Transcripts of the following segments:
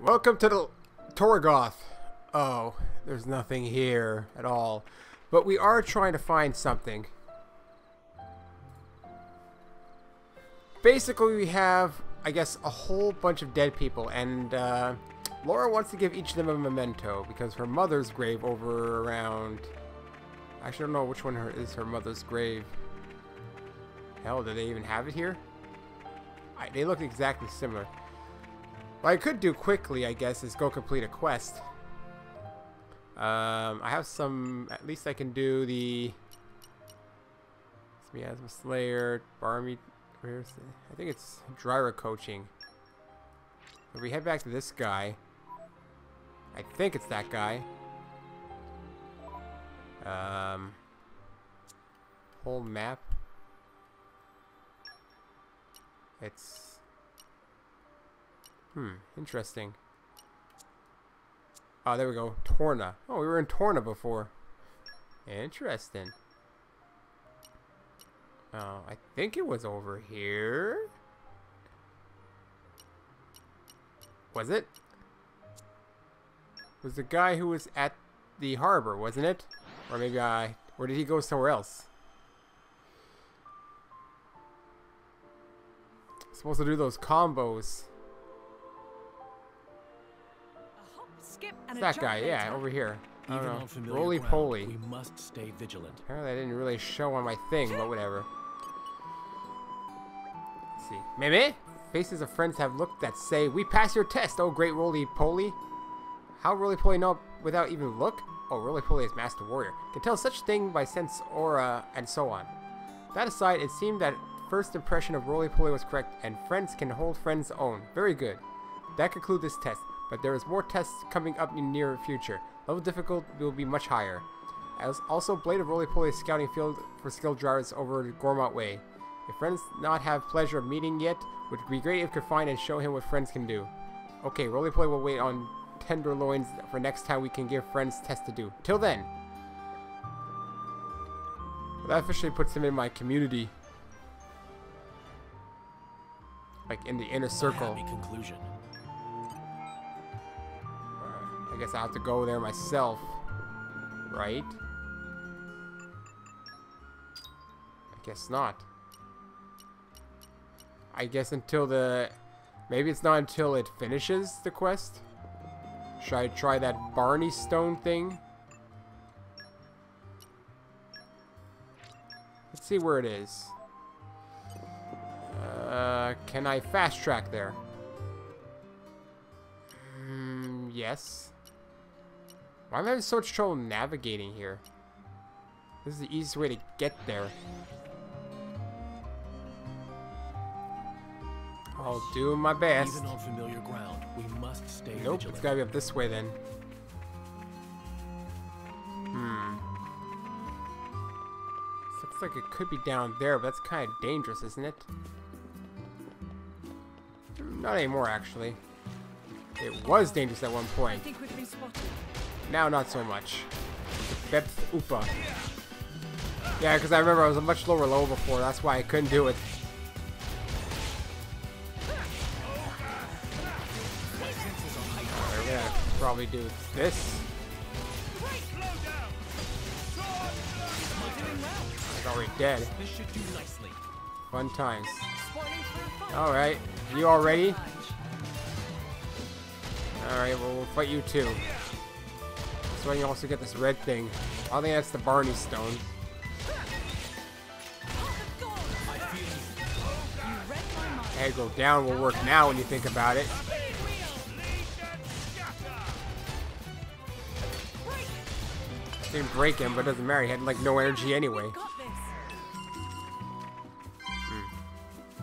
Welcome to the Torgoth. Oh, there's nothing here at all. But we are trying to find something. Basically, we have, I guess, a whole bunch of dead people. And Laura wants to give each of them a memento. Because her mother's grave over around... Actually, I don't know which one is her mother's grave. Hell, do they even have it here? They look exactly similar. What I could do quickly, I guess, is go complete a quest. I have some... At least I can do the... Miasma Slayer, Barmy... Where's the... I think it's Dryra coaching. If we head back to this guy... I think it's that guy. Whole map. It's... interesting. Oh, there we go. Torna. Oh, we were in Torna before. Interesting. Oh, I think it was over here. Was it? It was the guy who was at the harbor, wasn't it? Or maybe or did he go somewhere else? Supposed to do those combos. It's that guy, yeah, over here. I don't know. Roly poly. We must stay vigilant. Apparently, I didn't really show on my thing, but whatever. Let's see. Meme? Faces of friends have looked that say, "We passed your test, oh great roly poly." How roly poly know without even look? Oh, roly poly is master warrior. Can tell such thing by sense, aura, and so on. That aside, it seemed that first impression of roly poly was correct, and friends can hold friends' own. Very good. That concludes this test. But there is more tests coming up in the near future. Level difficulty will be much higher. As also, Blade of Roly-Poly scouting field for skilled drivers over Gormont Way. If friends not have pleasure of meeting yet, would be great if could find and show him what friends can do. Okay, Roly-Poly will wait on Tenderloins for next time we can give friends tests to do. Till then. Well, that officially puts him in my community. Like in the inner circle. Happy conclusion. I guess I have to go there myself, right? I guess not. I guess until the... Maybe it's not until it finishes the quest? Should I try that Barney Stone thing? Let's see where it is. Can I fast track there? Yes. Why am I having so much trouble navigating here? This is the easiest way to get there. I'll do my best. Even on familiar ground, we must stay Nope, vigilant. it's gotta be up this way then. Looks like it could be down there, but that's kind of dangerous, isn't it? Not anymore, actually. It was dangerous at one point. I think we've been spotted. Now, not so much. Depth Upa. Yeah, because I remember I was a much lower level before. That's why I couldn't do it. Alright, we're gonna probably do this. It's already dead. This should do nicely. Fun times. Alright, you all ready? Alright, well, we'll fight you too. So I can also get this red thing. I think that's the Barney Stone. Head go down will work now when you think about it. Didn't break him, but it doesn't matter. He had like no energy anyway.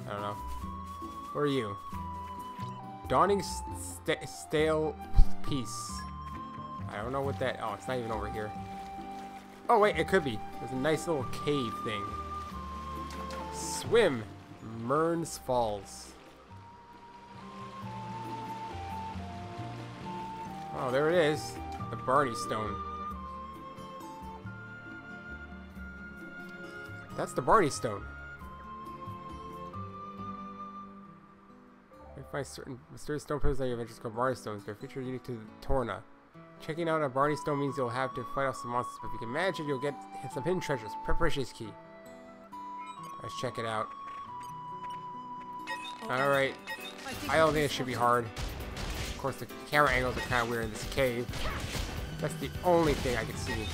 I don't know. Who are you? Dawning Stale Peace. I don't know what that... Oh, it's not even over here. Oh, wait, it could be. There's a nice little cave thing. Swim. Mearns Falls. Oh, there it is. The Barney Stone. That's the Barney Stone. Find certain mysterious stone pillars that your adventures called Barney Stones. They're featured unique to Torna. Checking out a Barney Stone means you'll have to fight off some monsters, but if you can manage it, you'll get some hidden treasures. Preparation is key. Let's check it out. Alright. I don't think it should be hard. Of course, the camera angles are kind of weird in this cave. That's the only thing I can see.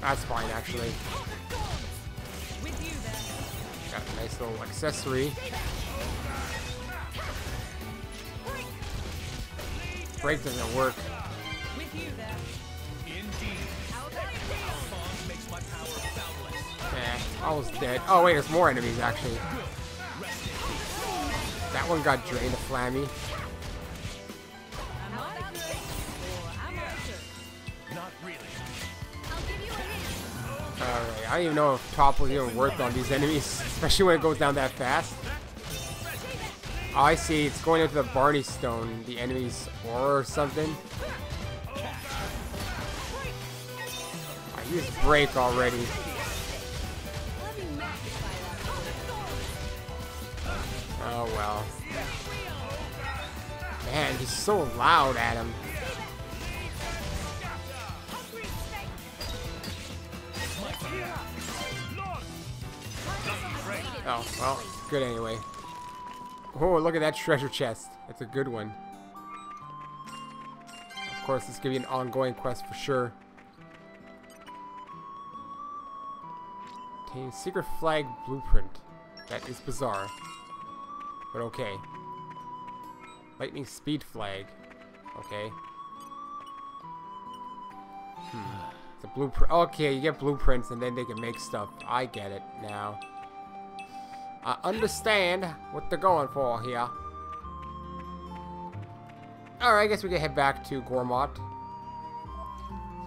That's fine, actually. Got a nice little accessory. Break doesn't work. Almost dead. Oh wait, there's more enemies actually. That one got drained of Flammy. Not really. Alright, I don't even know if Topple's even worth on these enemies, especially when it goes down that fast. Oh, I see. It's going into the Barney Stone, the enemy's aura or something. I used break already. Oh well. Man, he's so loud at him. Oh, well, good anyway. Oh, look at that treasure chest. That's a good one. Of course, this could be an ongoing quest for sure. Obtain secret flag blueprint. That is bizarre. But okay. Lightning speed flag. Okay. It's a blueprint. Okay, you get blueprints and then they can make stuff. I get it now. I understand what they're going for here. Alright, I guess we can head back to Gormott.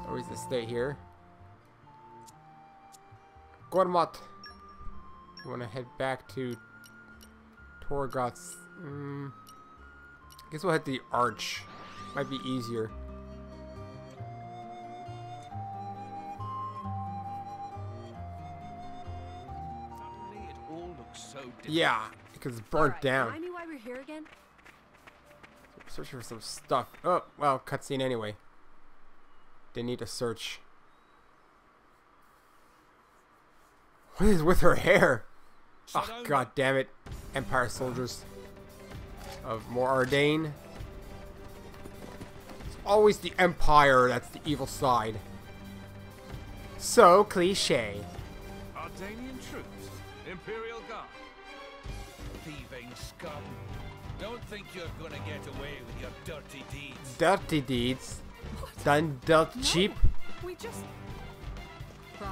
No reason to stay here. Gormott. You want to head back to Torgot's. I guess we'll hit the arch. Might be easier. Yeah, because it's burnt down. Remind me why we're here again? Searching for some stuff. Oh, well, cutscene anyway. Didn't need to search. What is with her hair? Oh, god damn it. Empire soldiers of Mor Ardain. It's always the Empire that's the evil side. So cliche. Ardainian troops, Imperial Guard, thieving scum. Don't think you're gonna get away with your dirty deeds. Dirty deeds? Done dirt cheap? We just...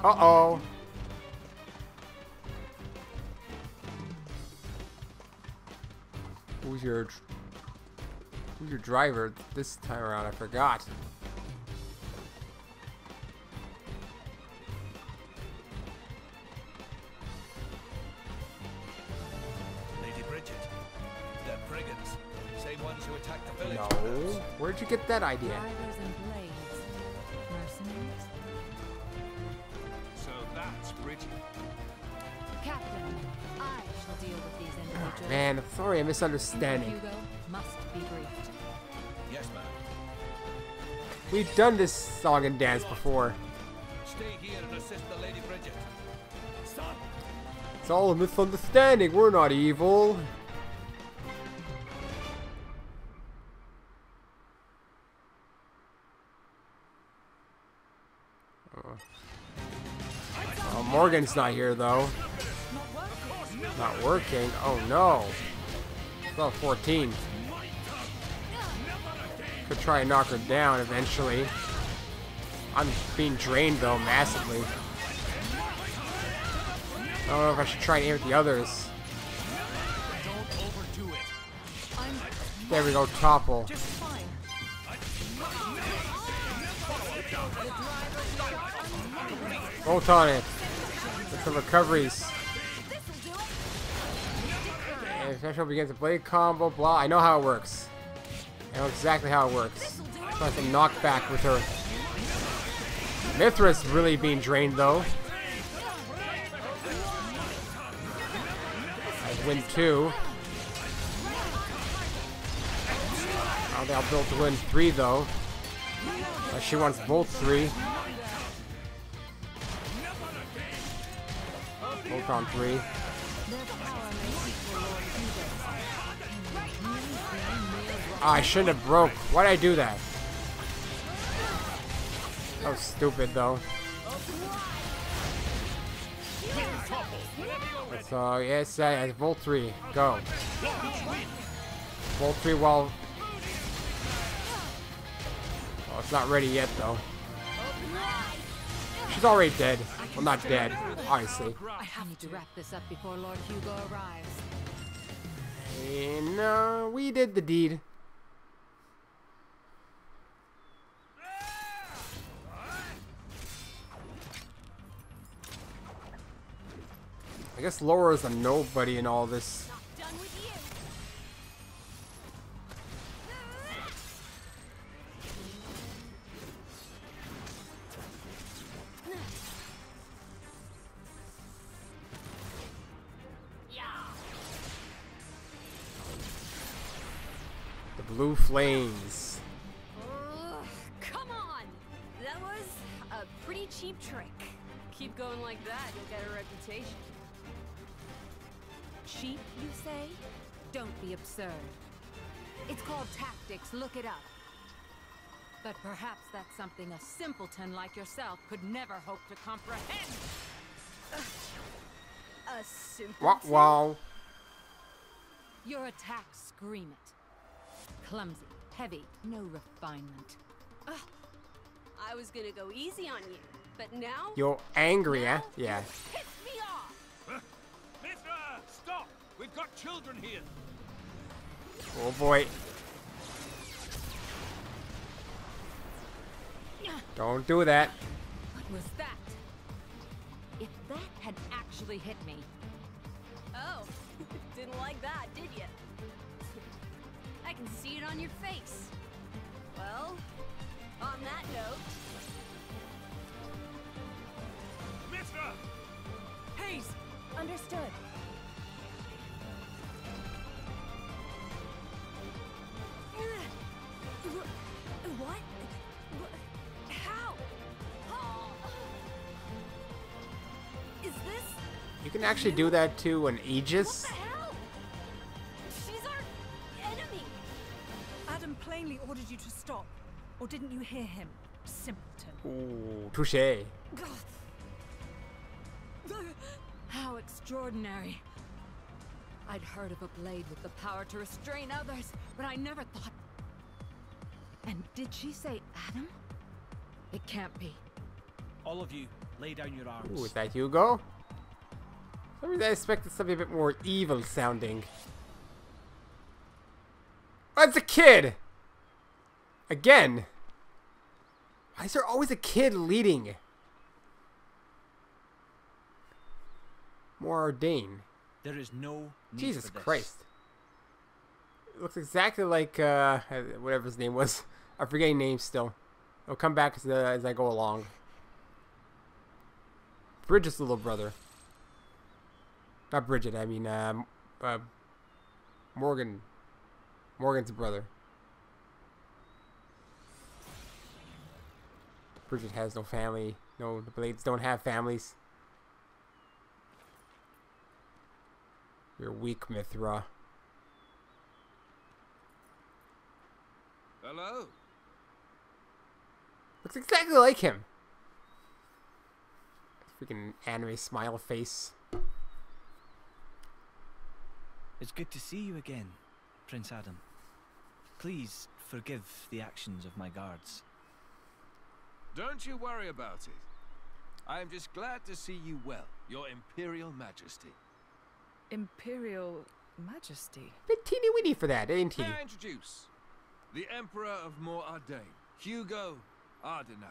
Uh-oh. Who's your driver this time around? I forgot. Lady Bridget, they're brigands. Same ones who attacked the village. No. Where'd you get that idea? Drivers and blades. Mercenaries? So that's Bridget. Captain, I shall deal with these individuals. Man, sorry, I'm misunderstanding. Hugo must be briefed. Yes, ma'am. We've done this song and dance before. Stay here and assist the Lady Bridget. Stop. It's all a misunderstanding. We're not evil. Oh, Morgan's not here though. Not working. Oh no. Well, 14. Could try and knock her down eventually. I'm being drained though massively. I don't know if I should try and aim at the others. Don't overdo it. There we go, topple. Just fine. Bolt on it. Get some recoveries. And special begins a blade combo, blah. I know how it works. I know exactly how it works. Trying to knock back with her. Mithras really being drained though. I win 2. don't think I'll build to win 3 though. She wants both 3. Both on 3. Their power may equal Lord Hugo's. I shouldn't have broke. Why did I do that? That was stupid though. So yes, Volt 3, go. Volt 3 while. Oh, it's not ready yet though. She's already dead. Well, not dead, obviously. I have to wrap this up before Lord Hugo arrives. And we did the deed. I guess Laura is a nobody in all this. Not done with you. The blue flames. Come on! That was a pretty cheap trick. Keep going like that, you'll get a reputation. Cheap, you say? Don't be absurd. It's called tactics, look it up. But perhaps that's something a simpleton like yourself could never hope to comprehend. A simpleton? Wow. Your attacks scream it. Clumsy, heavy, no refinement. I was gonna go easy on you, but now? You're angry, eh? Yeah. Piss me off! Mithra, stop! We've got children here. Oh boy. Don't do that. What was that? If that had actually hit me. Oh, didn't like that, did you? I can see it on your face. Well, on that note... Mithra! Haze! Understood. What? How? Is this? You can actually do that to an Aegis. What the hell? She's our enemy. Adam plainly ordered you to stop. Or didn't you hear him? Simpleton. Ooh, touche. How extraordinary. I'd heard of a blade with the power to restrain others, but I never thought... And did she say Adam? It can't be. All of you, lay down your arms. Ooh, is that Hugo? For some reason I expected something a bit more evil sounding. Oh, it's a kid! Again! Why is there always a kid leading? Mor Ardain. There is no need Jesus for this. Christ. It looks exactly like, whatever his name was. I'm forgetting names still. It'll come back as I go along. Bridget's little brother. Not Bridget, I mean, Morgan. Morgan's brother. Bridget has no family. No, the Blades don't have families. You're weak, Mithra. Hello? Looks exactly like him. Freaking anime smile face. It's good to see you again, Prince Adam. Please forgive the actions of my guards. Don't you worry about it. I am just glad to see you well, Your Imperial Majesty. Imperial Majesty. Bit teeny weeny for that, ain't he? May I introduce the Emperor of Mor Ardain, Hugo Ardain.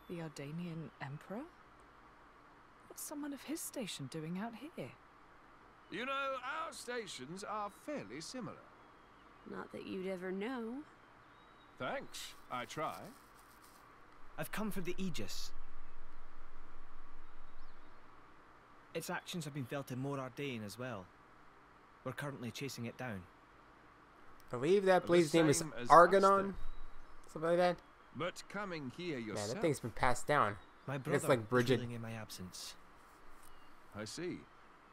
The Ardainian Emperor? What's someone of his station doing out here? You know, our stations are fairly similar. Not that you'd ever know. Thanks, I try. I've come for the Aegis. Its actions have been felt in Mor Ardain as well. We're currently chasing it down. I believe that The blade's name is same as Ardain. us, Something like that. But coming here Man, yourself, that thing's been passed down. My It's brother like was Bridget. healing in my absence. I see.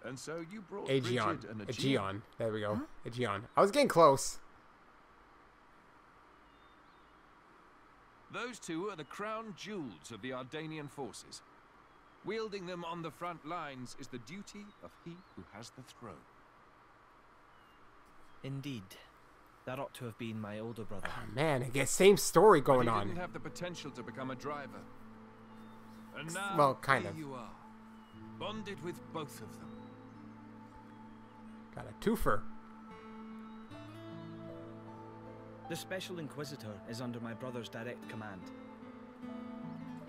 And so you brought Aegeon. Bridget and Aegeon. There we go. Aegeon. I was getting close. Those two are the crown jewels of the Ardainian forces. Wielding them on the front lines is the duty of he who has the throne. Indeed. That ought to have been my older brother. Oh, man, I guess same story going But he on. didn't have the potential to become a driver. And now Well, kind here of. you are, bonded with both of them. Got a twofer. The Special Inquisitor is under my brother's direct command.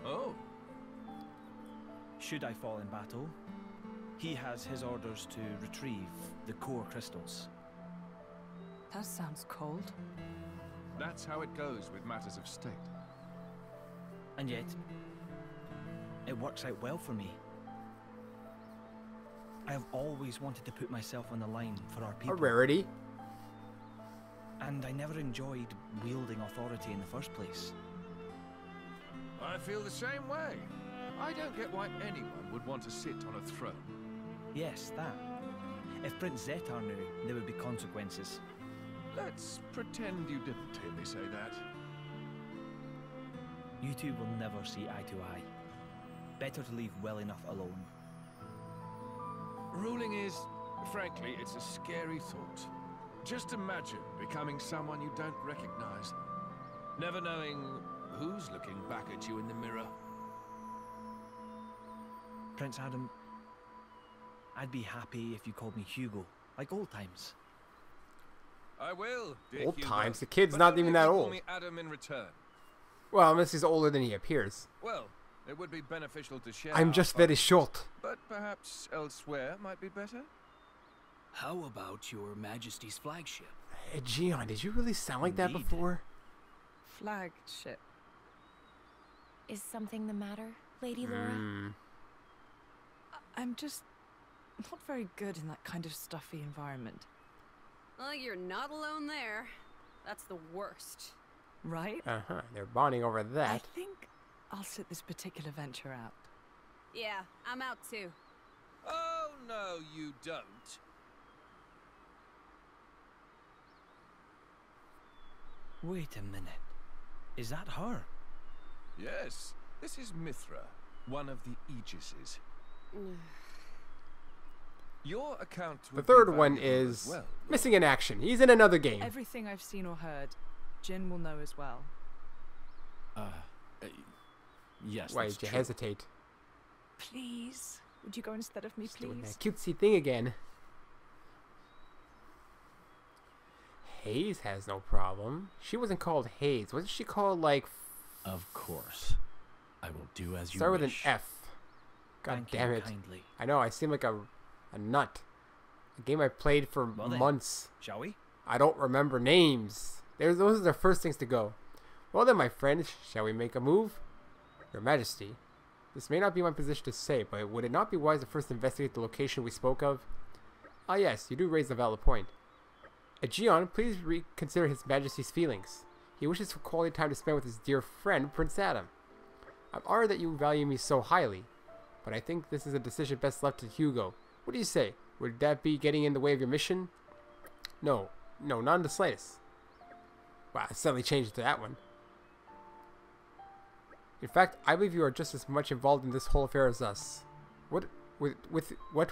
Oh, Should I fall in battle, he has his orders to retrieve the core crystals. That sounds cold. that's how it goes with matters of state. And yet, it works out well for me. I have always wanted to put myself on the line for our A people. rarity. And I never enjoyed wielding authority in the first place. I feel the same way. I don't get why anyone would want to sit on a throne. Yes, that. If Prince Zetar knew, there would be consequences. Let's pretend you didn't hear me say that. You two will never see eye to eye. Better to leave well enough alone. Ruling is, frankly, it's a scary thought. Just imagine becoming someone you don't recognize. Never knowing who's looking back at you in the mirror. Prince Adam, I'd be happy if you called me Hugo, like old times. I will, dear Old Hugo, times? The kid's but not only even if that you call old. me Adam in return. Well, unless he's older than he appears. Well, it would be beneficial to share. I'm our just very fun, short. but perhaps elsewhere might be better. How about your Majesty's flagship? Hey, Gion, did you really sound like that Indeed. before? Flagship. Is something the matter, Lady Laura? Hmm. I'm just not very good in that kind of stuffy environment. Well, you're not alone there. That's the worst. Right? Uh-huh. They're bonding over I that. think I'll sit this particular venture out. Yeah, I'm out too. Oh, no, you don't. Wait a minute. Is that her? Yes, this is Mithra, one of the Aegises. Your account The would third be one valuable is as well. missing in action. He's in another game. Everything I've seen or heard, Jin will know as well. Yes, Why that's did you true. hesitate? Please? Would you go instead of me, Just doing please? that cutesy thing again. Hayes has no problem. She wasn't called Hayes. Wasn't she called, like... Of course. I will do as you Start with an wish. F. God Thank damn you it. kindly. I know, I seem like a nut. A game I played for Well then. months. Shall we? I don't remember names. Those are the first things to go. Well then, my friend, shall we make a move? Your Majesty, this may not be my position to say, but would it not be wise to first investigate the location we spoke of? Ah yes, you do raise a valid point. Aegeon, please reconsider His Majesty's feelings. He wishes for quality time to spend with his dear friend, Prince Adam. I'm honored that you value me so highly, but I think this is a decision best left to Hugo. What do you say? Would that be getting in the way of your mission? No, not in the slightest. Wow, I suddenly changed to that one. In fact, I believe you are just as much involved in this whole affair as us. What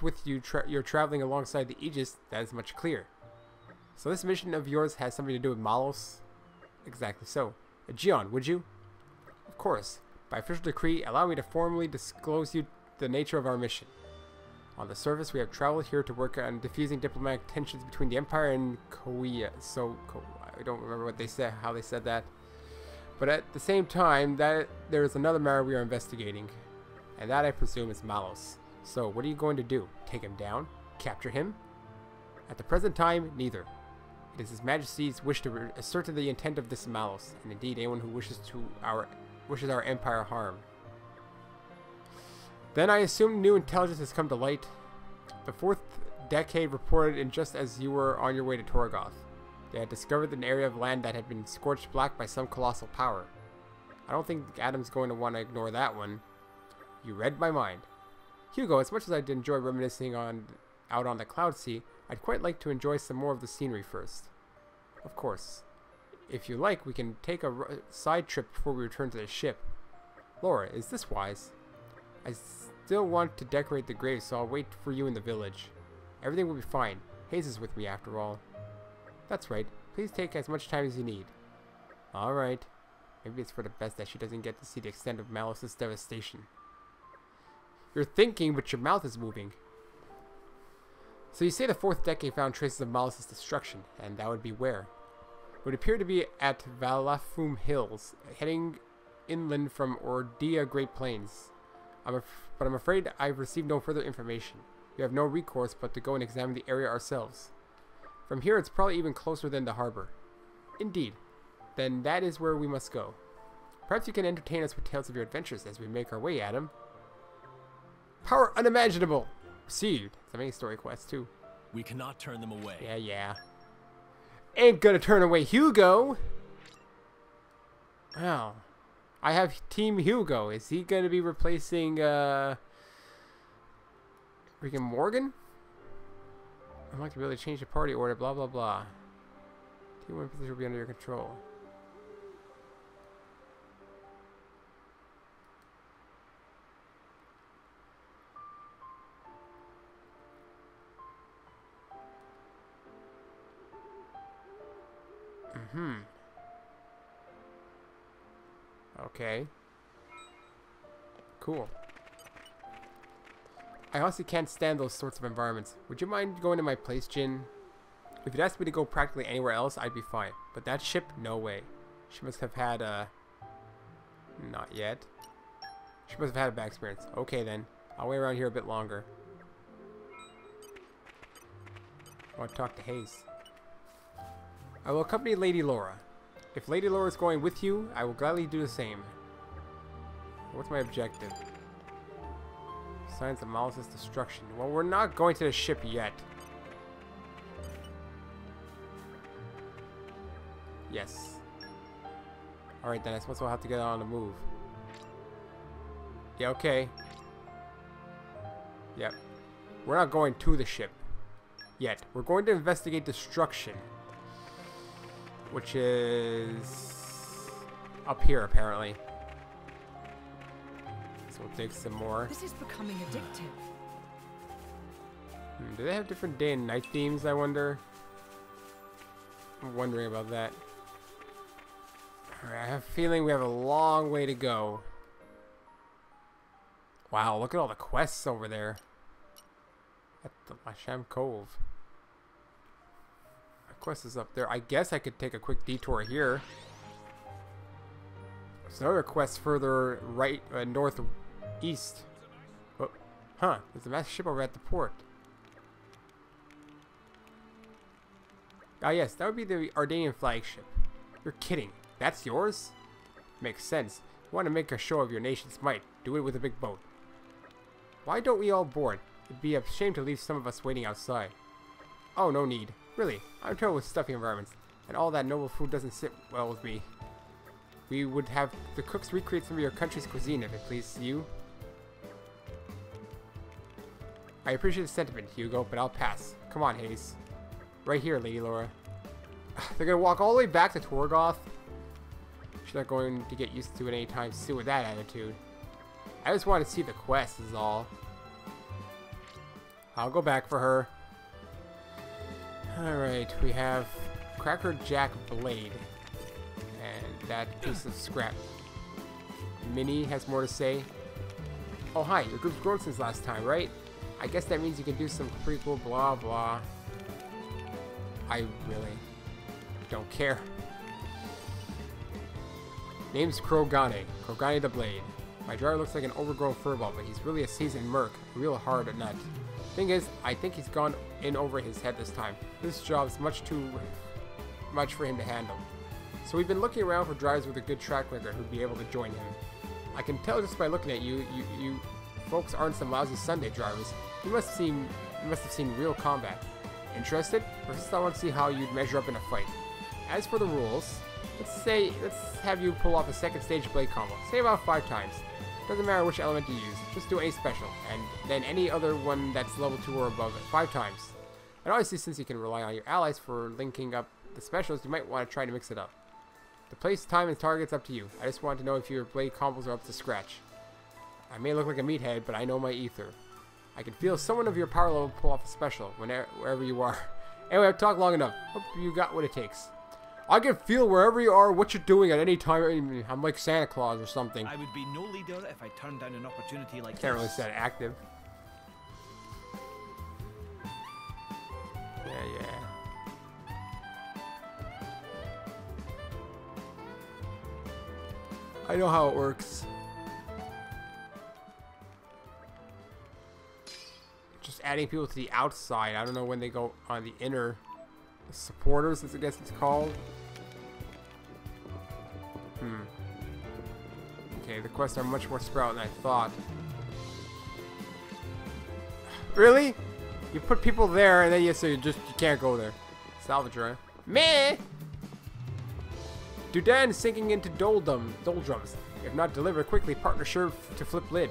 with you're traveling alongside the Aegis, that is much clear. So this mission of yours has something to do with Malos? Exactly so. Aegeon, would you? Of course. By official decree, allow me to formally disclose you the nature of our mission. On the surface, we have traveled here to work on diffusing diplomatic tensions between the Empire and Korea. I don't remember what they said, how they said that. But at the same time, that there is another matter we are investigating, and that I presume is Malos. So, what are you going to do? Take him down? Capture him? At the present time, neither. It is His Majesty's wish to ascertain the intent of this Malos, and indeed anyone who wishes our empire harm. Then I assume new intelligence has come to light. The 4th decade reported in just as you were on your way to Torgoth. They had discovered an area of land that had been scorched black by some colossal power. I don't think Adam's going to want to ignore that one. You read my mind. Hugo, as much as I'd enjoy reminiscing out on the Cloud Sea, I'd quite like to enjoy some more of the scenery first. Of course. If you like, we can take a side trip before we return to the ship. Laura, is this wise? I still want to decorate the grave, so I'll wait for you in the village. Everything will be fine. Hayes is with me after all. That's right. Please take as much time as you need. Alright. Maybe it's for the best that she doesn't get to see the extent of Malice's devastation. You're thinking, but your mouth is moving. So you say the 4th decade found traces of Malice's destruction, and that would be where? It would appear to be at Valafum Hills, heading inland from Ordia Great Plains. But I'm afraid I've received no further information. We have no recourse but to go and examine the area ourselves. From here it's probably even closer than the harbor. Indeed. Then that is where we must go. Perhaps you can entertain us with tales of your adventures as we make our way, Adam. Power unimaginable! Received. It's a main story quest too. We cannot turn them away. Yeah. Ain't gonna turn away Hugo! Well, I have Team Hugo. Is he gonna be replacing, freaking Morgan? I'd like to really change the party order, blah blah blah. Team 1 position will be under your control. Okay. Cool. I honestly can't stand those sorts of environments. Would you mind going to my place, Jin? If you'd asked me to go practically anywhere else, I'd be fine. But that ship, no way. She must have had a... Not yet. She must have had a bad experience. Okay then. I'll wait around here a bit longer. I want to talk to Hayes. I will accompany Lady Laura. If Lady Laura is going with you, I will gladly do the same. What's my objective? Signs of Malice's destruction. Well, we're not going to the ship yet. Yes. Alright then, I suppose we'll have to get on the move. Yeah, okay. Yep. We're not going to the ship yet. We're going to investigate destruction. Which is up here, apparently. So we'll dig some more. This is becoming addictive. Do they have different day and night themes, I wonder? I'm wondering about that. Alright, I have a feeling we have a long way to go. Wow, look at all the quests over there. At the Lasham Cove. Quest is up there. I guess I could take a quick detour here. There's another quest further right, northeast. Oh, huh, there's a massive ship over at the port. Ah yes, that would be the Ardainian flagship. You're kidding. That's yours? Makes sense. You want to make a show of your nation's might. Do it with a big boat. Why don't we all board? It'd be a shame to leave some of us waiting outside. Oh, no need. Really, I'm trouble with stuffy environments, and all that noble food doesn't sit well with me. We would have the cooks recreate some of your country's cuisine if it pleases you. I appreciate the sentiment, Hugo, but I'll pass. Come on, Hayes. Right here, Lady Laura. They're gonna walk all the way back to Torgoth? She's not going to get used to it anytime soon with that attitude. I just want to see the quest is all. I'll go back for her. Alright, we have Cracker Jack Blade. And that piece of scrap. Minnie has more to say. Oh hi, your group's grown since last time, right? I guess that means you can do some prequel blah blah. I really don't care. Name's Krogane. Krogane the Blade. My driver looks like an overgrown furball, but he's really a seasoned merc. A real hard nut. Thing is, I think he's gone in over his head this time. This job's much too much for him to handle. So we've been looking around for drivers with a good track record who'd be able to join him. I can tell just by looking at you folks aren't some lousy Sunday drivers. You must have seen real combat. Interested? First, I want to see how you'd measure up in a fight. As for the rules, let's have you pull off a second stage blade combo. Say about 5 times. Doesn't matter which element you use, just do any special, and then any other one that's level 2 or above it, 5 times. And obviously, since you can rely on your allies for linking up the specials, you might want to try to mix it up. The place, time, and target's up to you. I just want to know if your blade combos are up to scratch. I may look like a meathead, but I know my ether. I can feel someone of your power level pull off a special wherever you are. Anyway, I've talked long enough. Hope you got what it takes. I can feel wherever you are what you're doing at any time. I'm like Santa Claus or something. I would be no leader if I turned down an opportunity like Can't really this. set active. Yeah. I know how it works. Just adding people to the outside. I don't know when they go on the inner supporters, as I guess it's called. Okay, the quests are much more spread out than I thought. Really? You put people there and then you can't go there. Salvager, Meh! Dudan sinking into doldrums. If not delivered quickly, partner sure to flip lid.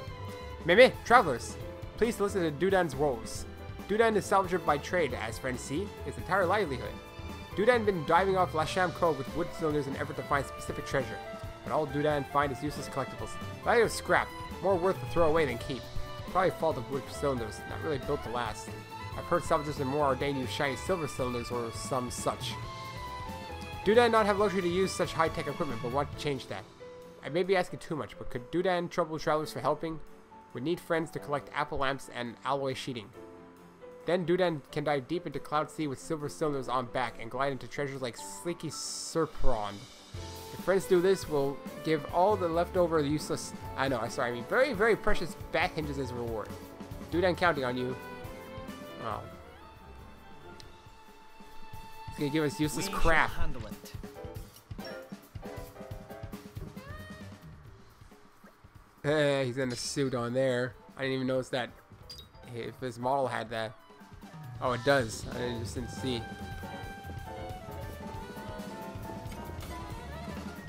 Meh, travelers. Please listen to Dudan's woes. Dudan is salvager by trade, as friends see, his entire livelihood. Dudan been diving off Lasham Cove with wood cylinders in an effort to find specific treasure. But all Dudan find is useless collectibles. Value of scrap, more worth to throw away than keep. Probably fault of wood cylinders, not really built to last. I've heard salvagers in Mor Ardain use shiny silver cylinders or some such. Dudan not have luxury to use such high-tech equipment, but want to change that. I may be asking too much, but could Dudan trouble travelers for helping? Would need friends to collect apple lamps and alloy sheeting. Then Dudan can dive deep into Cloud Sea with silver cylinders on back and glide into treasures like Sleeky Serpron. If friends do this, we'll give all the leftover useless... I mean very, very precious bat hinges as a reward. Dudan counting on you. Oh. He's gonna give us useless crap. Handle it. He's in a suit on there. I didn't even notice that. If his model had that. Oh, it does. I just didn't see.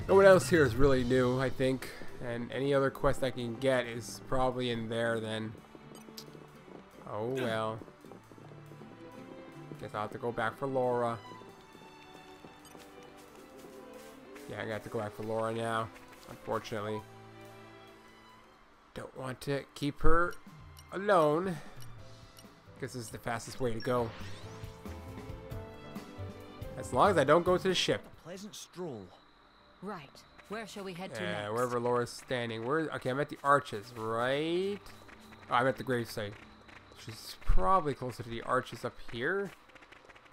No one else here is really new, I think. And any other quest I can get is probably in there then. Oh well. Guess I'll have to go back for Laura. Yeah, I got to go back for Laura now, unfortunately. Don't want to keep her alone. Guess this is the fastest way to go. As long as I don't go to the ship. Pleasant stroll. Right. Where shall we head to Yeah, next? wherever Laura's standing. Okay, I'm at the arches, right? Oh, I'm at the gravesite. She's probably closer to the arches up here.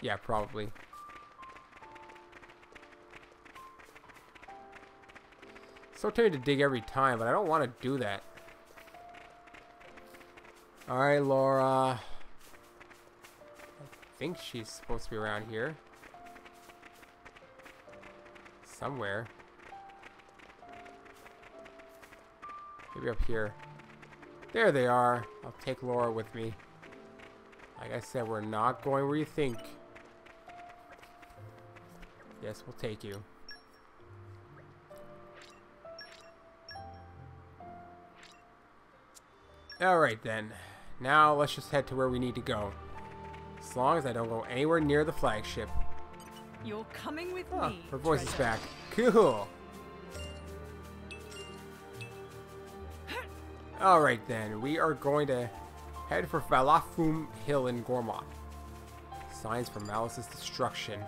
Yeah, probably. So tempted to dig every time, but I don't want to do that. Alright, Laura. I think she's supposed to be around here. Somewhere. Maybe up here. There they are. I'll take Laura with me. Like I said, we're not going where you think. Yes, we'll take you. Alright then. Now let's just head to where we need to go. As long as I don't go anywhere near the flagship. You're coming with Oh, me. her voice is treasure. back. Cool. Alright then, we are going to head for Valafum Hill in Gormott. Signs for Malice's destruction.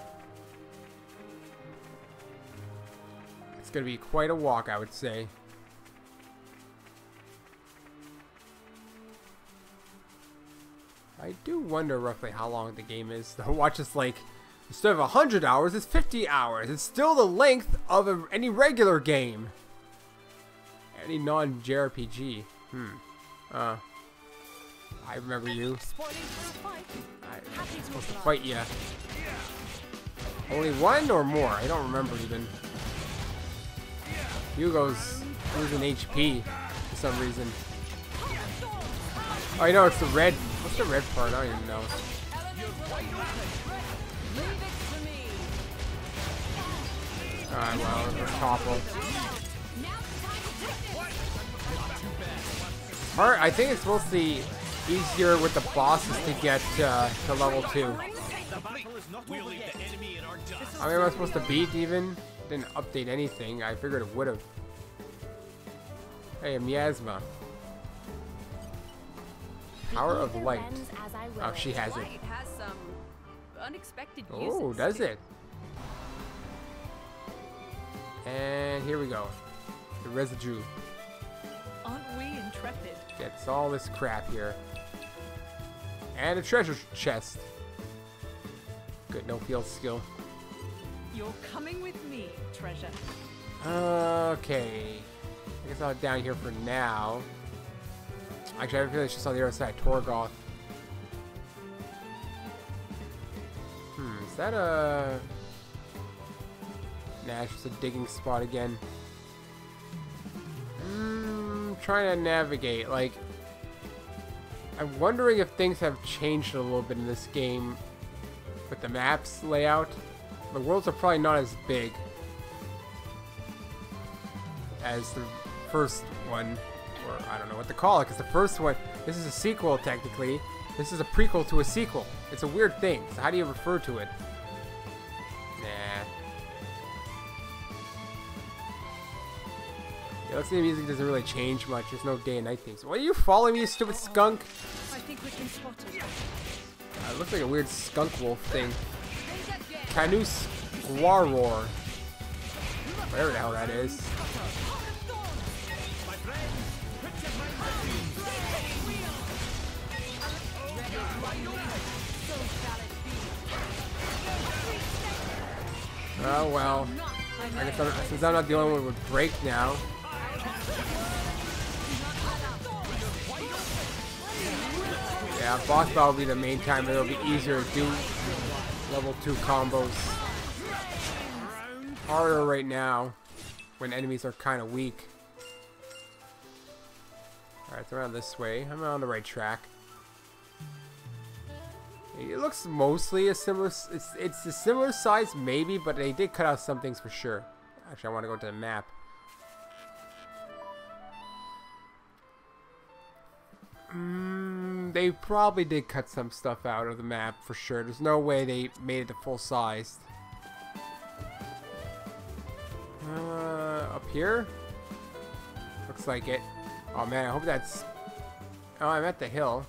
It's going to be quite a walk, I would say. I do wonder roughly how long the game is. The watch is like, instead of 100 hours, it's 50 hours. It's still the length of any regular game. Any non-JRPG. I remember you. Spoiling for a fight. I'm supposed to fight you. Only one or more? I don't remember even. Hugo's losing HP for some reason. Oh, I know it's the red. What's the red part? I don't even know. Leave it to me. Alright, well, we're toppled. Now's the time to take this. Alright, I think it's mostly easier with the bosses to get to level 2. The battle is not over yet. I mean, am I supposed to beat even? Didn't update anything. I figured it would have. Hey, a miasma. Power of light. Oh, she has it. Light has some unexpected uses. Oh, does it? And here we go. The residue. Aren't we intrepid? Gets all this crap here. And a treasure chest. Good, no field skill. You're coming with me, treasure. Okay. I guess I'll down here for now. Actually, I feel it's just on the other side. Torgoth. Is that a... Nah, it's just a digging spot again. Trying to navigate. Like, I'm wondering if things have changed a little bit in this game with the maps layout. The worlds are probably not as big as the first one, or I don't know what to call it, because the first one, this is a sequel technically. This is a prequel to a sequel. It's a weird thing. So how do you refer to it? Nah. Yeah, looks like the music doesn't really change much. There's no day and night things. What are you following me, you stupid skunk? I think we've been spotted. It looks like a weird skunk wolf thing. Canus Guaror. Whatever the hell that is. Oh well. I guess since I'm not the only one with break now. Yeah, boss battle will be the main time, but it'll be easier to do level 2 combos. Harder right now when enemies are kind of weak. Alright, it's around this way. I'm on the right track. It looks mostly a similar... It's a similar size, maybe, but they did cut out some things for sure. Actually, I want to go to the map. They probably did cut some stuff out of the map for sure. There's no way they made it to full size. Up here? Looks like it. Oh man, I hope that's... Oh, I'm at the hill.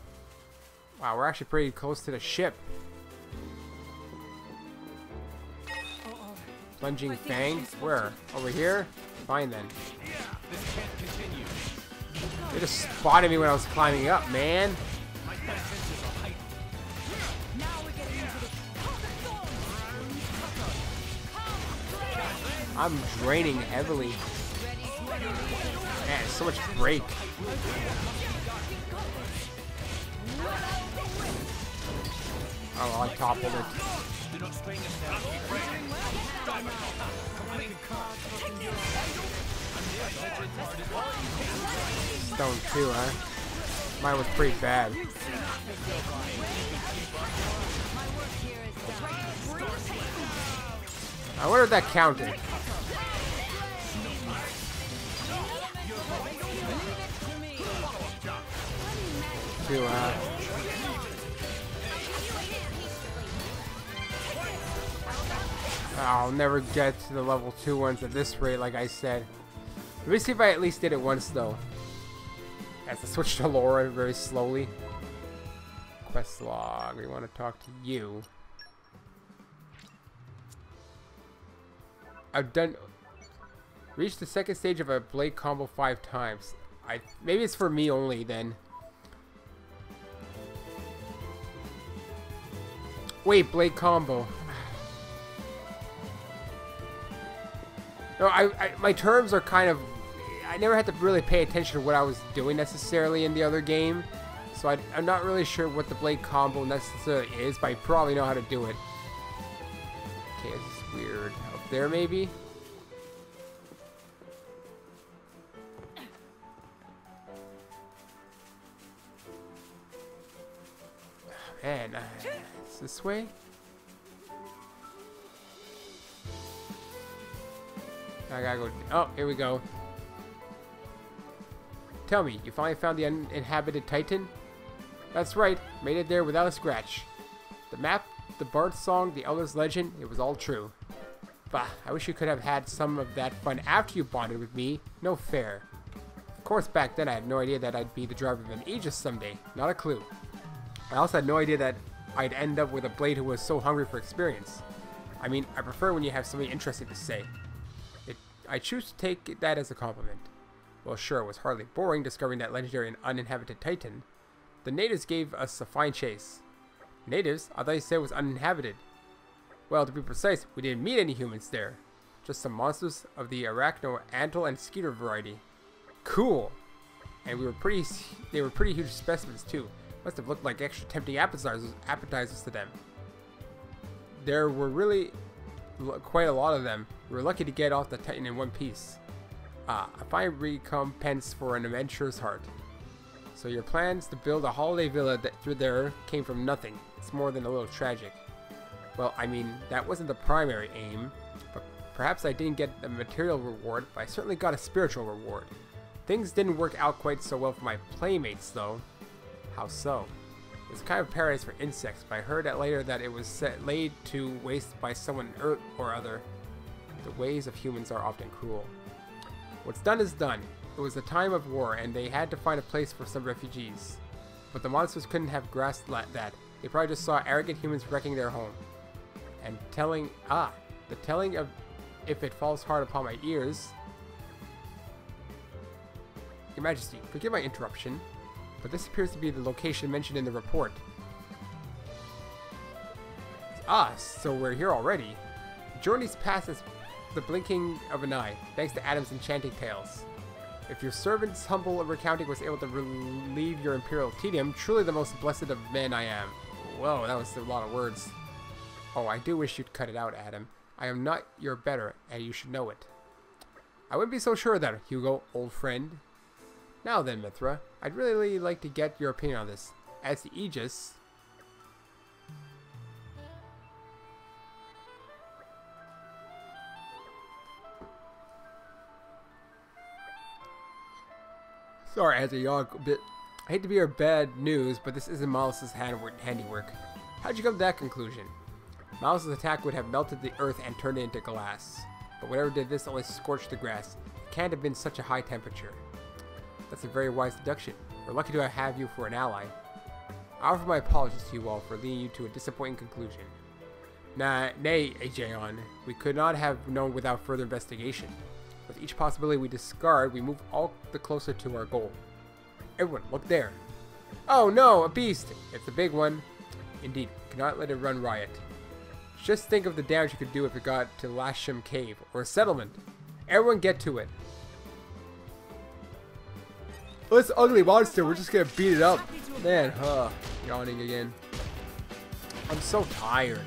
Wow, we're actually pretty close to the ship. Plunging Fang? Where? Over here? Fine then. They just spotted me when I was climbing up, man. I'm draining heavily. Man, so much break. Oh, well, I toppled it. Stone 2, huh? Mine was pretty bad. I wonder if that counted. 2, huh? I'll never get to the level 2 ones at this rate, like I said. Let me see if I at least did it once, though. As I switch to Laura very slowly. Quest log. We want to talk to you. I've done... Reached the second stage of a blade combo 5 times. Maybe it's for me only, then. Wait, blade combo. No, my terms are kind of... I never had to really pay attention to what I was doing necessarily in the other game. So I'm not really sure what the blade combo necessarily is, but I probably know how to do it. Okay, this is weird. Up there, maybe? Man, It's this way? I gotta go. Oh, here we go. Tell me, you finally found the uninhabited Titan? That's right, made it there without a scratch. The map, the Bard's song, the Elder's legend, it was all true. Bah, I wish you could have had some of that fun after you bonded with me. No fair. Of course, back then I had no idea that I'd be the driver of an Aegis someday. Not a clue. I also had no idea that I'd end up with a blade who was so hungry for experience. I mean, I prefer when you have something interesting to say. I choose to take that as a compliment. Well, sure, it was hardly boring discovering that legendary and uninhabited Titan. The natives gave us a fine chase. Natives? I thought you said it was uninhabited. Well, to be precise, we didn't meet any humans there. Just some monsters of the arachno, antle, and skeeter variety. Cool! And they were pretty huge specimens too. Must have looked like extra tempting appetizers to them. There were really quite a lot of them. We were lucky to get off the Titan in one piece. A fine recompense for an adventurer's heart. So your plans to build a holiday villa through there came from nothing. It's more than a little tragic. Well, I mean, that wasn't the primary aim, but perhaps I didn't get a material reward, but I certainly got a spiritual reward. Things didn't work out quite so well for my playmates, though. How so? It was kind of paradise for insects, but I heard later that it was laid to waste by someone or other. The ways of humans are often cruel. What's done is done. It was a time of war, and they had to find a place for some refugees. But the monsters couldn't have grasped that. They probably just saw arrogant humans wrecking their home. And the telling of if it falls hard upon my ears. Your Majesty, forgive my interruption, but this appears to be the location mentioned in the report. So we're here already. Journeys past as the blinking of an eye, thanks to Adam's enchanting tales. If your servant's humble recounting was able to relieve your imperial tedium, truly the most blessed of men I am. Whoa, that was a lot of words. Oh, I do wish you'd cut it out, Adam. I am not your better, and you should know it. I wouldn't be so sure of that, Hugo, old friend. Now then, Mithra, I'd really like to get your opinion on this. As the Aegis... Sorry, I had to yawn a bit. I hate to be your bad news, but this isn't Miles' handiwork. How'd you come to that conclusion? Miles' attack would have melted the earth and turned it into glass. But whatever did this only scorched the grass. It can't have been such a high temperature. That's a very wise deduction. We're lucky to have you for an ally. I offer my apologies to you all for leading you to a disappointing conclusion. Nay, Aegeon. We could not have known without further investigation. With each possibility we discard, we move all the closer to our goal. Everyone, look there. Oh no, a beast! It's a big one. Indeed, we cannot let it run riot. Just think of the damage you could do if it got to Lasham Cave, or a settlement. Everyone get to it. Oh, this ugly monster, we're just gonna beat it up. Man, yawning again. I'm so tired.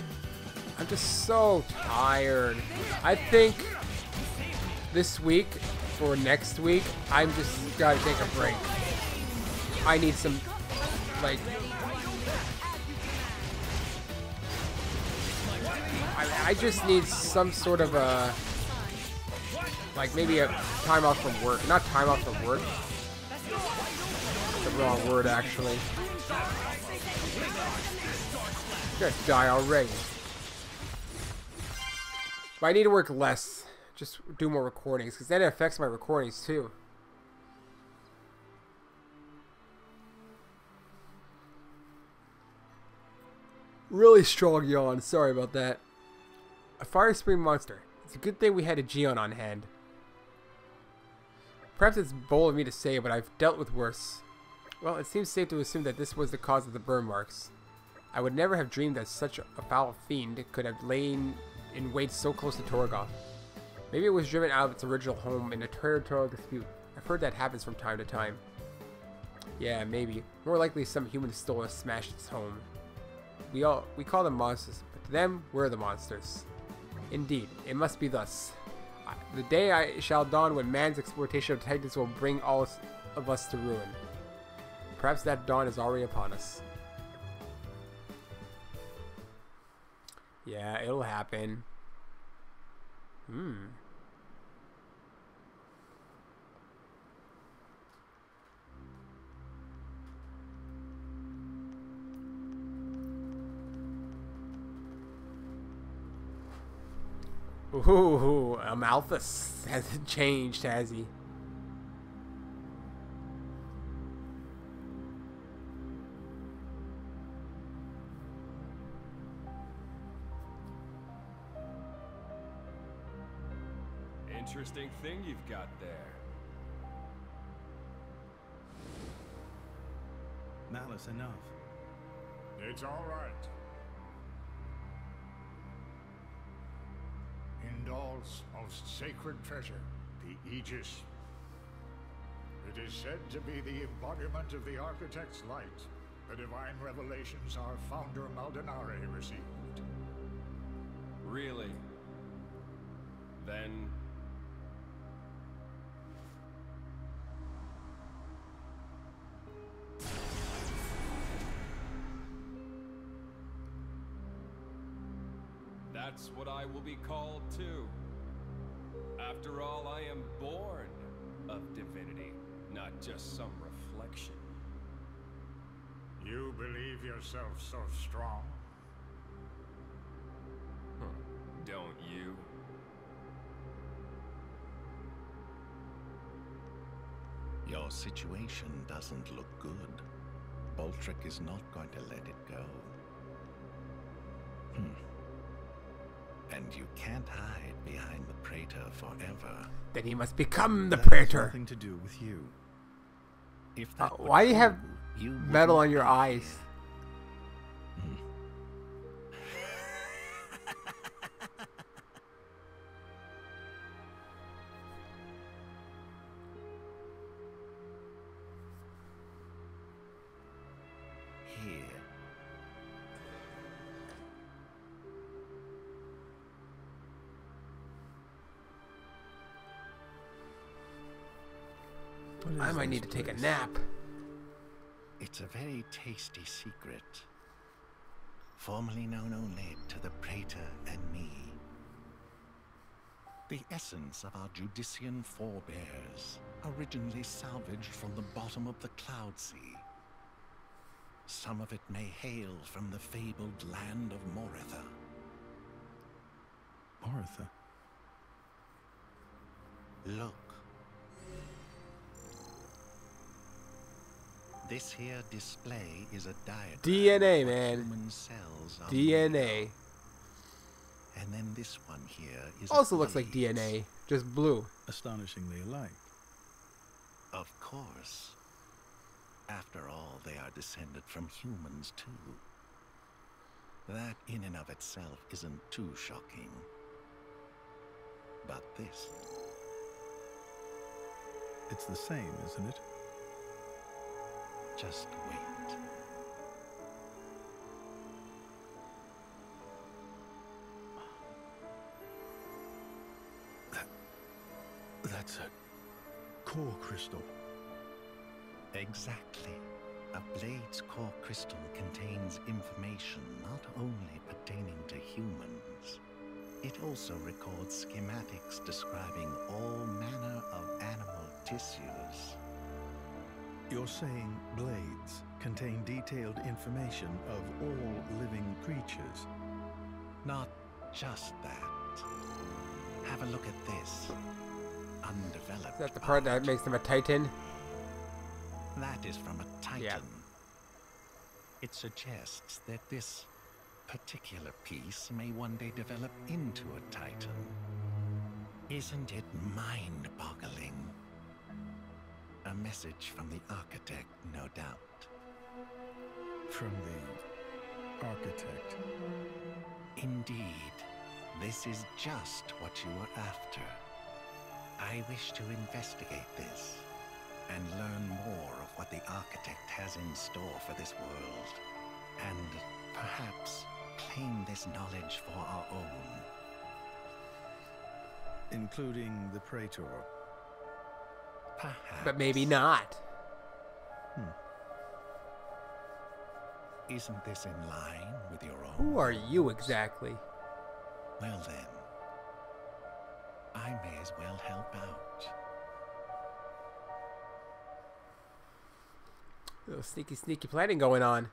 I'm just so tired. I think this week or next week, I'm just gotta take a break. I need some, like, I just need some sort of a, like maybe a time off from work. Not time off from work. That's the wrong word, actually. Just die already. But I need to work less. Just do more recordings, because then it affects my recordings too. Really strong yawn. Sorry about that. A fire spring monster. It's a good thing we had a Geon on hand. Perhaps it's bold of me to say, but I've dealt with worse. Well, it seems safe to assume that this was the cause of the burn marks. I would never have dreamed that such a foul fiend could have lain in wait so close to Torgoth. Maybe it was driven out of its original home in a territorial dispute. I've heard that happens from time to time. Yeah, maybe. More likely some human stole or smashed its home. We call them monsters, but to them, we're the monsters. Indeed, it must be thus. The day shall dawn when man's exploitation of Titans will bring all of us to ruin. Perhaps that dawn is already upon us. Yeah, it'll happen. Ooh, Amalthus hasn't changed, has he? Interesting thing you've got there. Malice enough. It's all right. Indol's most sacred treasure, the Aegis. It is said to be the embodiment of the Architect's light, the divine revelations our founder Maldonare received. Really? Then... that's what I will be called too. After all, I am born of divinity, not just some reflection. You believe yourself so strong? Don't you? Your situation doesn't look good. Boltrick is not going to let it go. And you can't hide behind the Praetor forever. Then he must become the That has Praetor. nothing to do with you. If that were Why do you have true, you metal on wouldn't your be eyes? here. Here. I might need to take a nap. It's a very tasty secret, formerly known only to the Praetor and me. The essence of our Judician forebears, originally salvaged from the bottom of the Cloud Sea. Some of it may hail from the fabled land of Moritha. Moritha? Look. This here display is a diagram DNA, of what man. human cells are DNA. made of. And then this one here is Also a looks like blade. DNA, just blue. Astonishingly alike. Of course. After all, they are descended from humans too. That in and of itself isn't too shocking. But this, It's the same, isn't it? just wait. That's a core crystal. Exactly. A blade's core crystal contains information not only pertaining to humans, it also records schematics describing all manner of animal tissues. You're saying blades contain detailed information of all living creatures? Not just that. Have a look at this. Undeveloped. Is that the part that part. makes him a Titan? That is from a Titan. Yeah. It suggests that this particular piece may one day develop into a Titan. Isn't it mind-boggling? A message from the Architect, no doubt. From the Architect. Indeed. This is just what you were after. I wish to investigate this and learn more of what the Architect has in store for this world, and perhaps claim this knowledge for our own. Including the Praetor. Perhaps. But maybe not. Isn't this in line with your own? Who are you exactly? Well then, I may as well help out. A little sneaky planning going on.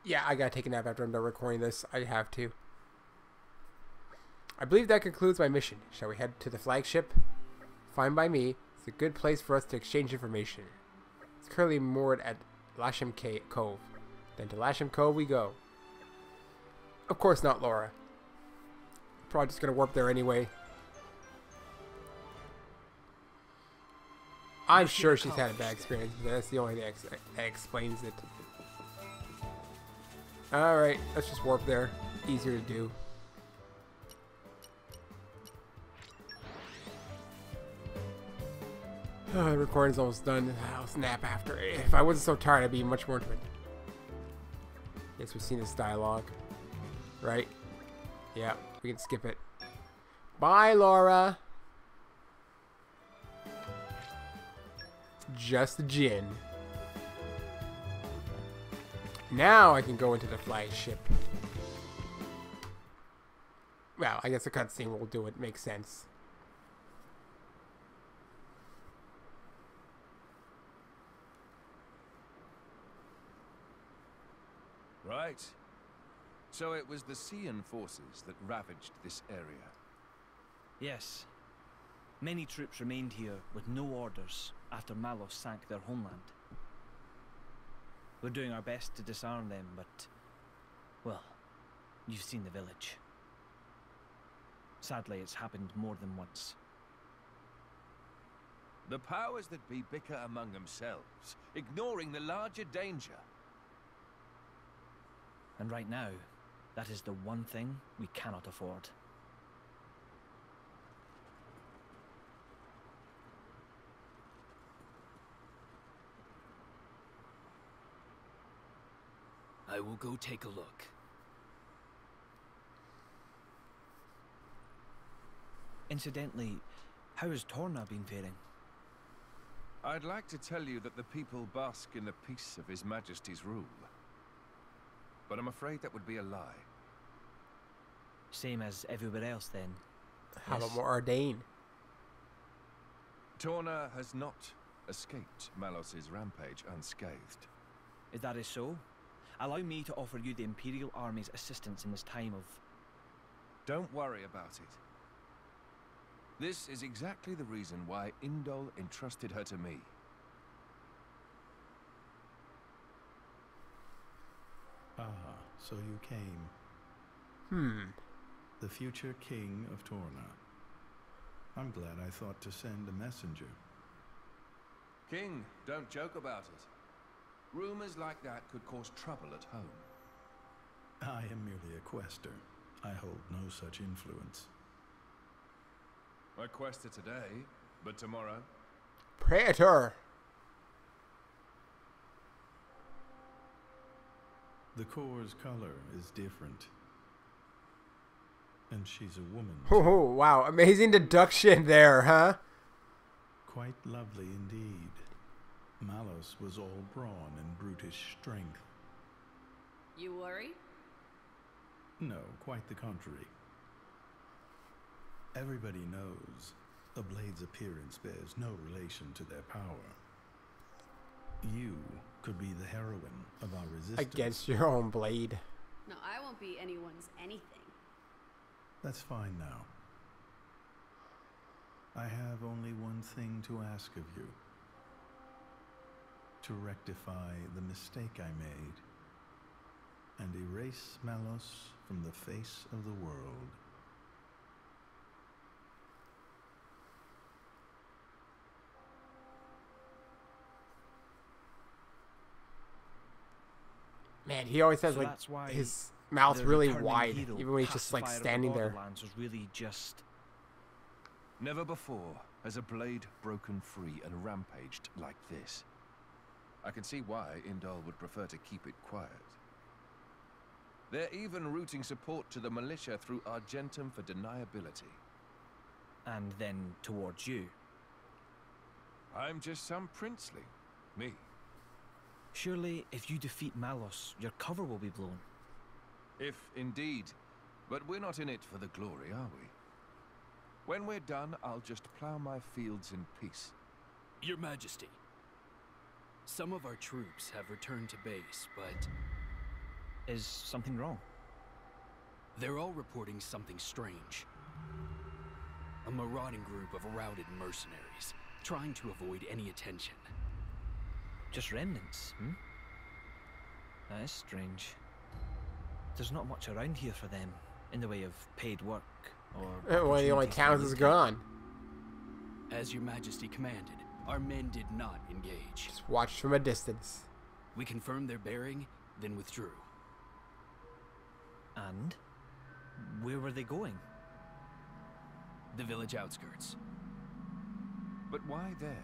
Yeah, I gotta take a nap after I'm done recording this. I have to. I believe that concludes my mission. Shall we head to the flagship? Fine by me. It's a good place for us to exchange information. It's currently moored at Lasham Cove. Then to Lasham Cove we go. Of course not Laura. Probably just gonna warp there anyway. I'm sure she's had a bad experience, but that's the only thing that explains it. Alright, let's just warp there. Easier to do. The recording's almost done. I'll snap after. If I wasn't so tired, I'd be much more into it. Yes, we've seen this dialogue. Right? Yeah, we can skip it. Bye, Laura! Just a gin. Now I can go into the flagship. Well, I guess the cutscene will do it. Makes sense. Right. So it was the Sion forces that ravaged this area. Yes. Many troops remained here with no orders after Malos sank their homeland. We're doing our best to disarm them, but... well, you've seen the village. Sadly, it's happened more than once. The powers that be bicker among themselves, ignoring the larger danger. And right now, that is the one thing we cannot afford. I will go take a look. Incidentally, how has Torna been faring? I'd like to tell you that the people bask in the peace of His Majesty's rule. But I'm afraid that would be a lie. Same as everywhere else, then. How about Mor Ardain? Torna has not escaped Malos's rampage unscathed. If that is so, allow me to offer you the Imperial Army's assistance in this time of... Don't worry about it. This is exactly the reason why Indol entrusted her to me. Ah, so you came. The future king of Torna. I'm glad I thought to send a messenger. King, don't joke about it. Rumors like that could cause trouble at home. I am merely a quester. I hold no such influence. I quester today, but tomorrow... Praetor! The core's color is different. And she's a woman. Oh, wow. Amazing deduction there, huh? Quite lovely indeed. Malos was all brawn and brutish strength. You worry? No, quite the contrary. Everybody knows a blade's appearance bears no relation to their power. You could be the heroine of our resistance. Against your own blade. No, I won't be anyone's anything. That's fine now. I have only one thing to ask of you. To rectify the mistake I made and erase Malos from the face of the world. Man, he always has So like that's why his mouth the really returning wide, hero, even when he's just like pacifier of standing the there. Borderlands, was really just... Never before has a blade broken free and rampaged like this. I can see why Indol would prefer to keep it quiet. They're even routing support to the militia through Argentum for deniability. and then towards you. I'm just some princeling. Me. Surely, if you defeat Malos, your cover will be blown. If indeed. But we're not in it for the glory, are we? When we're done, I'll just plow my fields in peace. Your Majesty, some of our troops have returned to base, but Is something wrong? they're all reporting something strange. A marauding group of routed mercenaries, trying to avoid any attention. Just remnants, hmm? That is strange. There's not much around here for them, in the way of paid work, or... One of the only towns is gone. As your Majesty commanded, our men did not engage. Just watched from a distance. We confirmed their bearing, then withdrew. And? Where were they going? The village outskirts. But why there?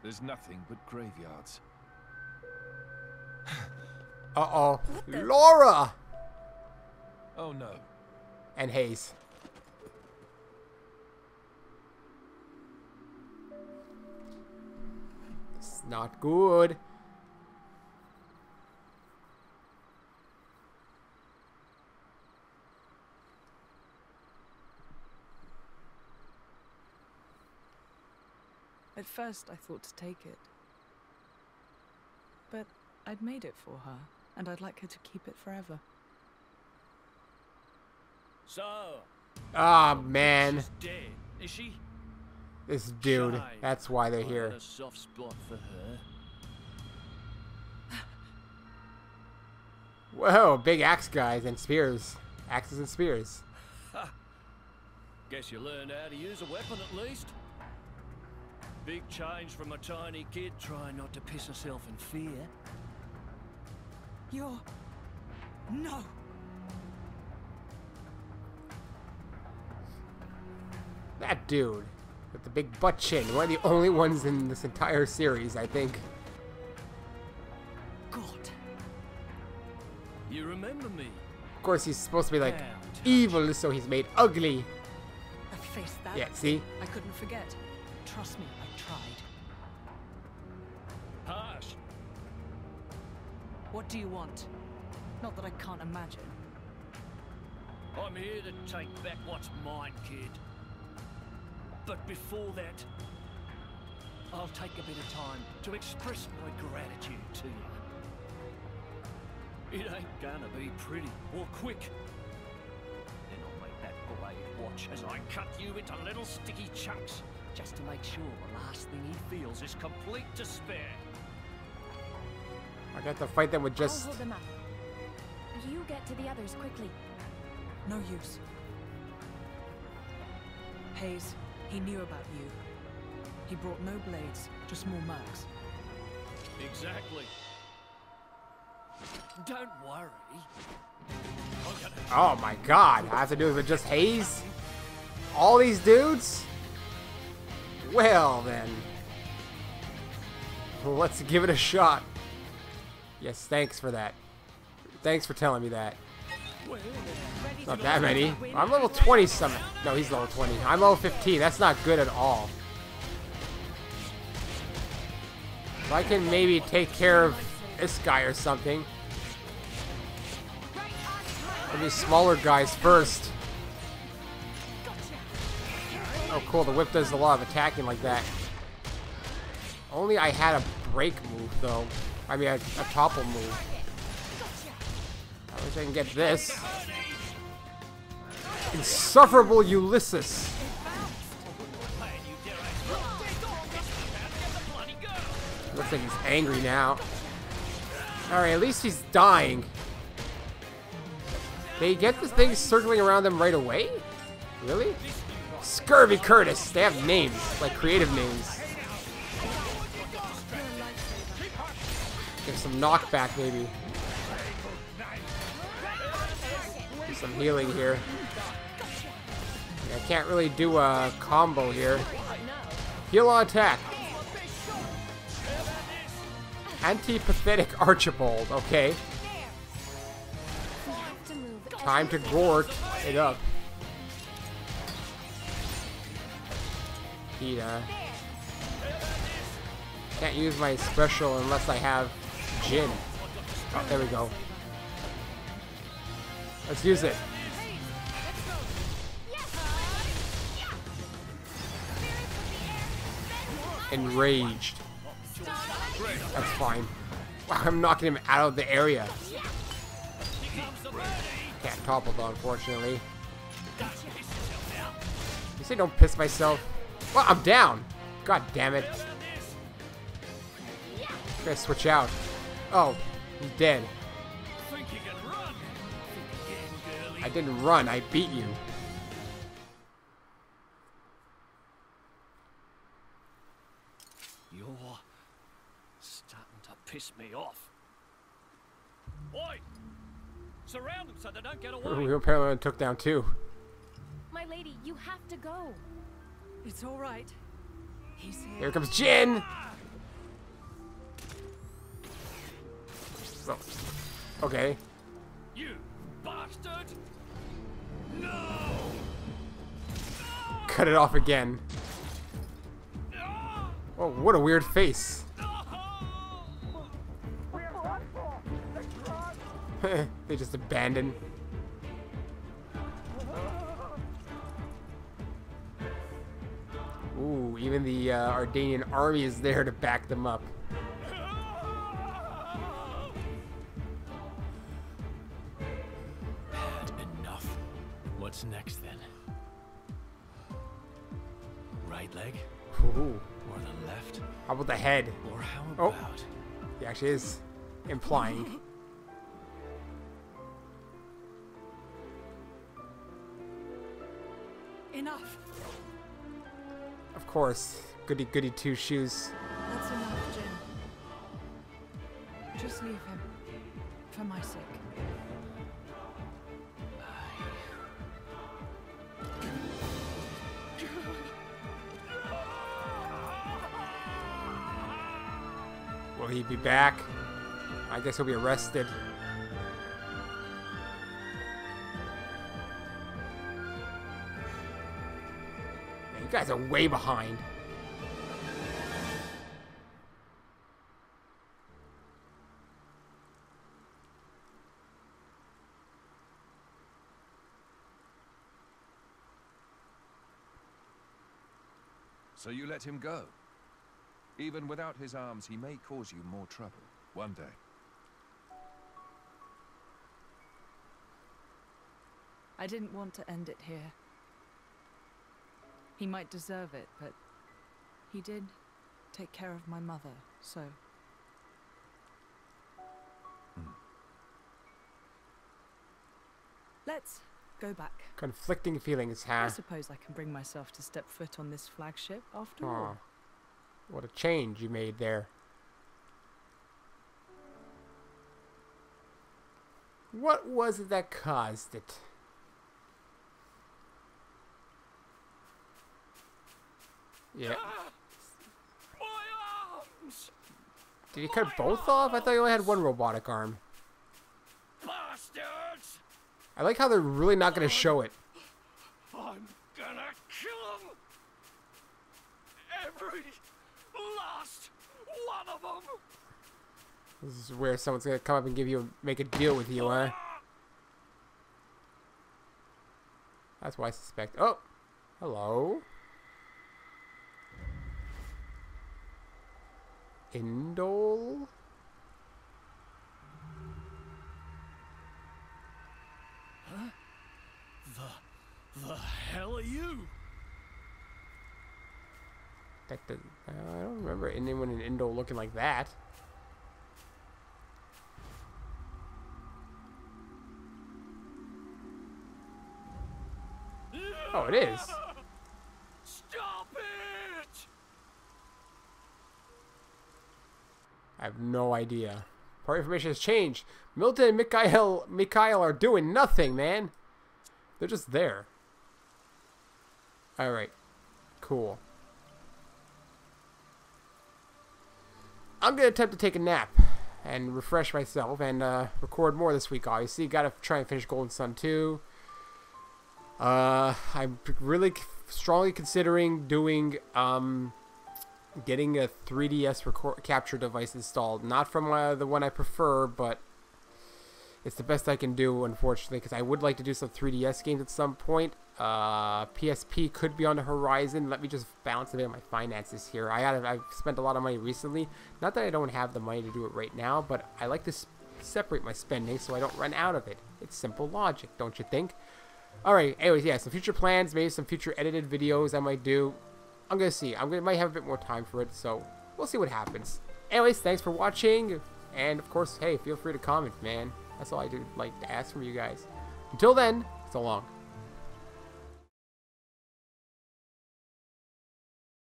There's nothing but graveyards. Uh-oh. Laura! Oh no. And Hayes. It's not good. At first, I thought to take it. But I'd made it for her, and I'd like her to keep it forever. So, Ah, man. she's dead, is she? This dude. Shame. That's why they're I had here. a soft spot for her. Whoa, big axe guys and spears. Axes and spears. Guess you learned how to use a weapon at least. Big change from a tiny kid trying not to piss herself in fear. You're... No! That dude with the big butt chin. One of the only ones in this entire series, I think. God. You remember me? Of course, he's supposed to be like Now, evil, so he's made ugly. I faced that. Yeah, see? I couldn't forget. Trust me, I tried. Harsh. What do you want? Not that I can't imagine. I'm here to take back what's mine, kid. But before that, I'll take a bit of time to express my gratitude to you. It ain't gonna be pretty or quick. Then I'll make that blade watch as I cut you into little sticky chunks, just to make sure the last thing he feels is complete despair. I got to fight them with just... I'll hold them up. You get to the others quickly. No use. Hayes, he knew about you. He brought no blades, just more mercs. Exactly. Don't worry. Oh my god, I have to do it with just Hayes? All these dudes? Well then. Let's give it a shot. Yes, thanks for that. Thanks for telling me that. Not that many. I'm level 20 something. No, he's level 20. I'm level 15. That's not good at all. If I can maybe take care of this guy or something. Maybe smaller guys first. Oh cool, the whip does a lot of attacking like that. Only I had a break move though. I mean a topple move. I wish I can get this. Insufferable Ulysses. Looks like he's angry now. Alright, at least he's dying. They get the things circling around them right away? Really? Scurvy Curtis. They have names, like creative names. Give some knockback, maybe. Do some healing here. I can't really do a combo here. Heal on attack. Antipathetic Archibald. Okay. Time to gore it up. Peta. Can't use my special unless I have Jin. Oh, there we go. Let's use it. Enraged. That's fine. Wow, I'm knocking him out of the area. Can't topple though, unfortunately. You say don't piss myself? Well, I'm down. God damn it. I'm gonna switch out. Oh, he's dead. I didn't run, I beat you. You're starting to piss me off. Oi! Surround them so they don't get away. We apparently took down two. My lady, you have to go. It's all right. He's here. Here comes Jin. Oh. Okay. You bastard! No! Cut it off again. Oh, what a weird face. They just abandoned. Ooh, even the Ardainian army is there to back them up. Bad enough. What's next then? Right leg? Ooh. Or the left? How about the head? Or how Oh, about... he actually is implying. Enough. Of course, goody goody two shoes. That's enough, Jin. Just leave him. For my sake. Will he be back? I guess he'll be arrested. Man, you guys are way behind. So you let him go? Even without his arms, he may cause you more trouble one day. I didn't want to end it here. He might deserve it, but he did take care of my mother, so... Let's go back. Conflicting feelings, huh? I suppose I can bring myself to step foot on this flagship after all. What a change you made there. What was it that caused it? Yeah. My arms! Did he cut both off? I thought he only had one robotic arm. Bastards! I like how they're really not going to show it. I'm gonna kill them! Every last one of them! This is where someone's going to come up and make a deal with you, huh? That's what I suspect. Oh! Hello? Indole? Huh? The hell are you? I don't remember anyone in Indole looking like that. Oh, it is. Stop it! I have no idea. Part information has changed. Milton and Mikhail are doing nothing, man. They're just there. Alright. Cool. I'm going to attempt to take a nap and refresh myself and record more this week, obviously. Got to try and finish Golden Sun 2. I'm really strongly considering doing, getting a 3DS capture device installed. Not from the one I prefer, but It's the best I can do, unfortunately, because I would like to do some 3DS games at some point. PSP could be on the horizon. Let me just balance a bit of my finances here. I've spent a lot of money recently. Not that I don't have the money to do it right now, but I like to separate my spending so I don't run out of it. It's simple logic, don't you think? Alright, anyways, yeah, some future plans, maybe some future edited videos I might do. I'm gonna see. Might have a bit more time for it, so we'll see what happens. Anyways, thanks for watching, and of course, hey, feel free to comment, man. That's all I do like to ask from you guys. Until then, so long.